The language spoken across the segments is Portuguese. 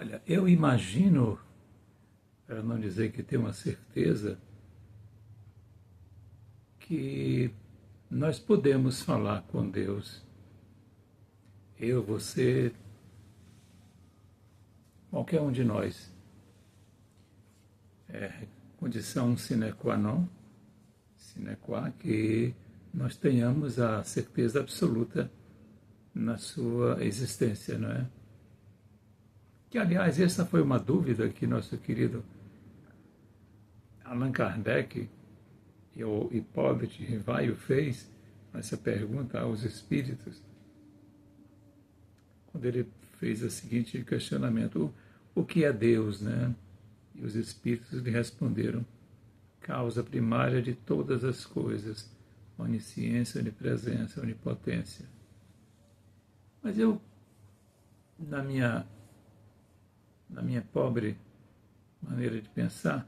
Olha, eu imagino, para não dizer que tenho uma certeza, que nós podemos falar com Deus. Eu, você, qualquer um de nós. É condição sine qua, que nós tenhamos a certeza absoluta na sua existência, não é? Que, aliás, essa foi uma dúvida que nosso querido Allan Kardec e o Hipólito Rivaio fez, essa pergunta aos espíritos, quando ele fez o seguinte questionamento: o que é Deus, né? E os espíritos lhe responderam: causa primária de todas as coisas, onisciência, onipresença, onipotência. Mas eu, na minha pobre maneira de pensar,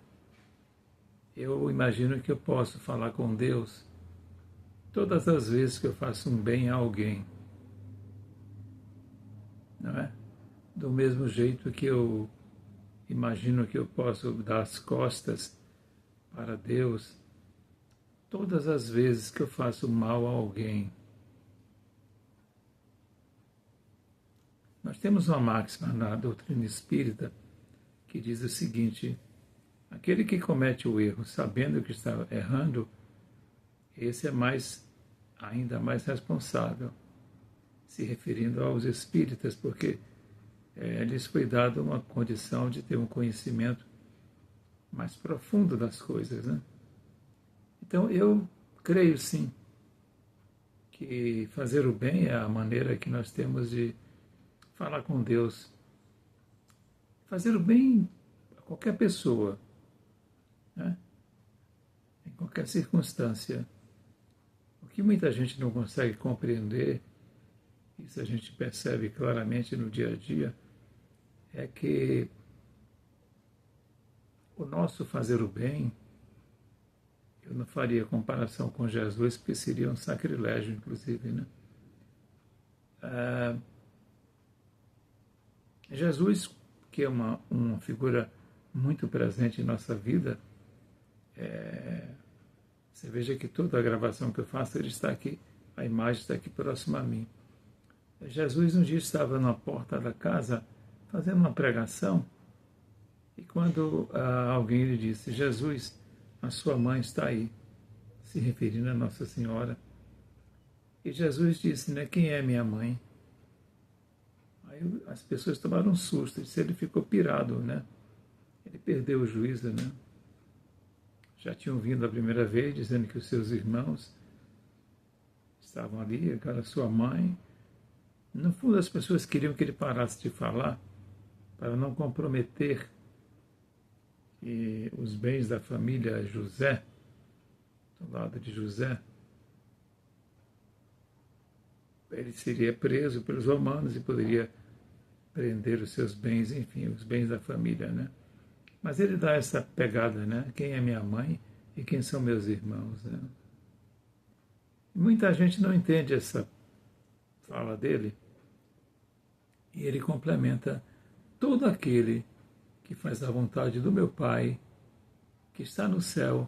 eu imagino que eu posso falar com Deus todas as vezes que eu faço um bem a alguém, não é? Do mesmo jeito que eu imagino que eu posso dar as costas para Deus todas as vezes que eu faço mal a alguém. Nós temos uma máxima na doutrina espírita que diz o seguinte: aquele que comete o erro sabendo que está errando, esse é ainda mais responsável, se referindo aos espíritas, porque lhes foi dada uma condição de ter um conhecimento mais profundo das coisas, né? Então eu creio sim que fazer o bem é a maneira que nós temos de falar com Deus. Fazer o bem a qualquer pessoa, né? Em qualquer circunstância. O que muita gente não consegue compreender, isso a gente percebe claramente no dia a dia, é que o nosso fazer o bem, eu não faria comparação com Jesus, porque seria um sacrilégio, inclusive, né? Jesus, que é uma figura muito presente em nossa vida, você veja que toda a gravação que eu faço, ele está aqui, a imagem está aqui próxima a mim. Jesus um dia estava na porta da casa fazendo uma pregação, e quando alguém lhe disse: Jesus, a sua mãe está aí, se referindo a Nossa Senhora. E Jesus disse, né, quem é minha mãe? Aí as pessoas tomaram um susto, ele ficou pirado, né? Ele perdeu o juízo, né? Já tinham vindo a primeira vez dizendo que os seus irmãos estavam ali, aquela sua mãe. No fundo, as pessoas queriam que ele parasse de falar para não comprometer os bens da família José, do lado de José. Ele seria preso pelos romanos e poderia prender os seus bens, enfim, os bens da família, né? Mas ele dá essa pegada, né? Quem é minha mãe e quem são meus irmãos, né? Muita gente não entende essa fala dele, e ele complementa: todo aquele que faz a vontade do meu Pai, que está no céu,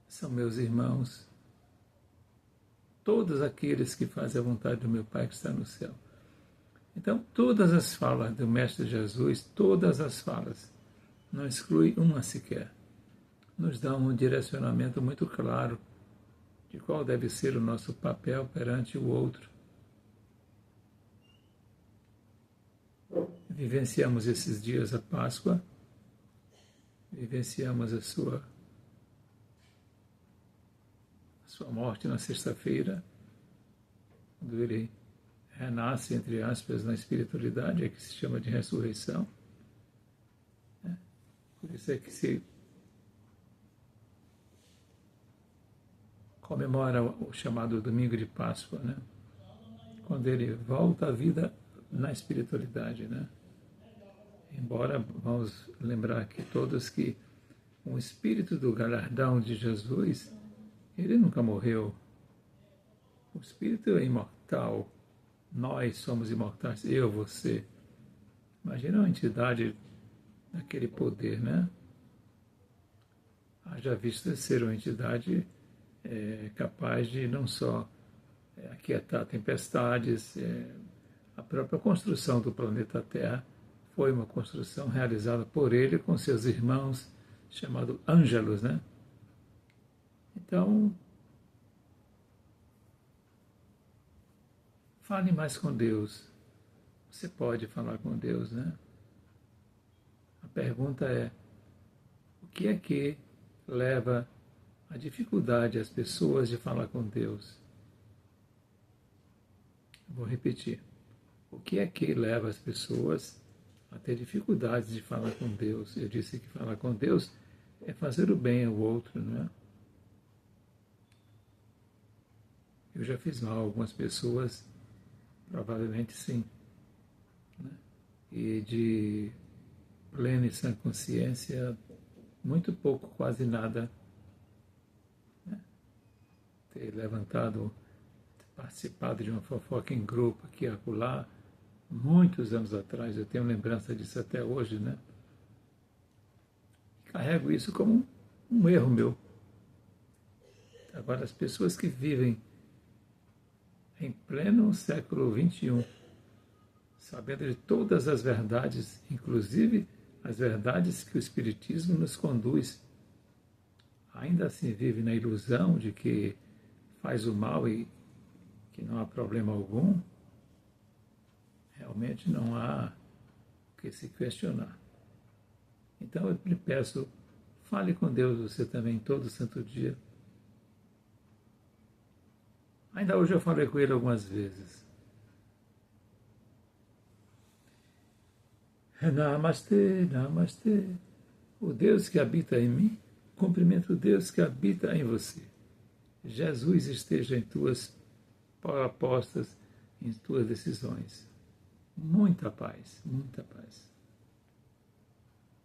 são meus irmãos. Todos aqueles que fazem a vontade do meu Pai que está no céu. Então, todas as falas do Mestre Jesus, todas as falas, não exclui uma sequer, nos dão um direcionamento muito claro de qual deve ser o nosso papel perante o outro. Vivenciamos esses dias a Páscoa, vivenciamos a sua morte na sexta-feira, quando ele renasce, entre aspas, na espiritualidade, é que se chama de ressurreição. Por isso é que se comemora o chamado Domingo de Páscoa, né? Quando ele volta à vida na espiritualidade, né? Embora vamos lembrar aqui todos que o espírito do galardão de Jesus, ele nunca morreu. O espírito é imortal. Nós somos imortais, eu, você. Imagina uma entidade daquele poder, né? Haja vista ser uma entidade capaz de não só aquietar tempestades, a própria construção do planeta Terra foi uma construção realizada por ele com seus irmãos, chamado Ângelos, né? Então, fale mais com Deus. Você pode falar com Deus, né? A pergunta é: o que é que leva a dificuldade às pessoas de falar com Deus? Vou repetir. O que é que leva as pessoas a ter dificuldades de falar com Deus? Eu disse que falar com Deus é fazer o bem ao outro, não é? Eu já fiz mal a algumas pessoas, provavelmente sim. Né? E de plena e sã consciência, muito pouco, quase nada. Né? Ter levantado, participado de uma fofoca em grupo aqui e acolá, muitos anos atrás, eu tenho lembrança disso até hoje, né? Carrego isso como um erro meu. Agora, as pessoas que vivem em pleno século XXI, sabendo de todas as verdades, inclusive as verdades que o Espiritismo nos conduz, ainda assim vive na ilusão de que faz o mal e que não há problema algum, realmente não há o que se questionar. Então eu lhe peço, fale com Deus você também todo santo dia. Ainda hoje eu falei com ele algumas vezes. Namastê, namastê. O Deus que habita em mim, cumprimento o Deus que habita em você. Jesus esteja em tuas apostas, em tuas decisões. Muita paz, muita paz.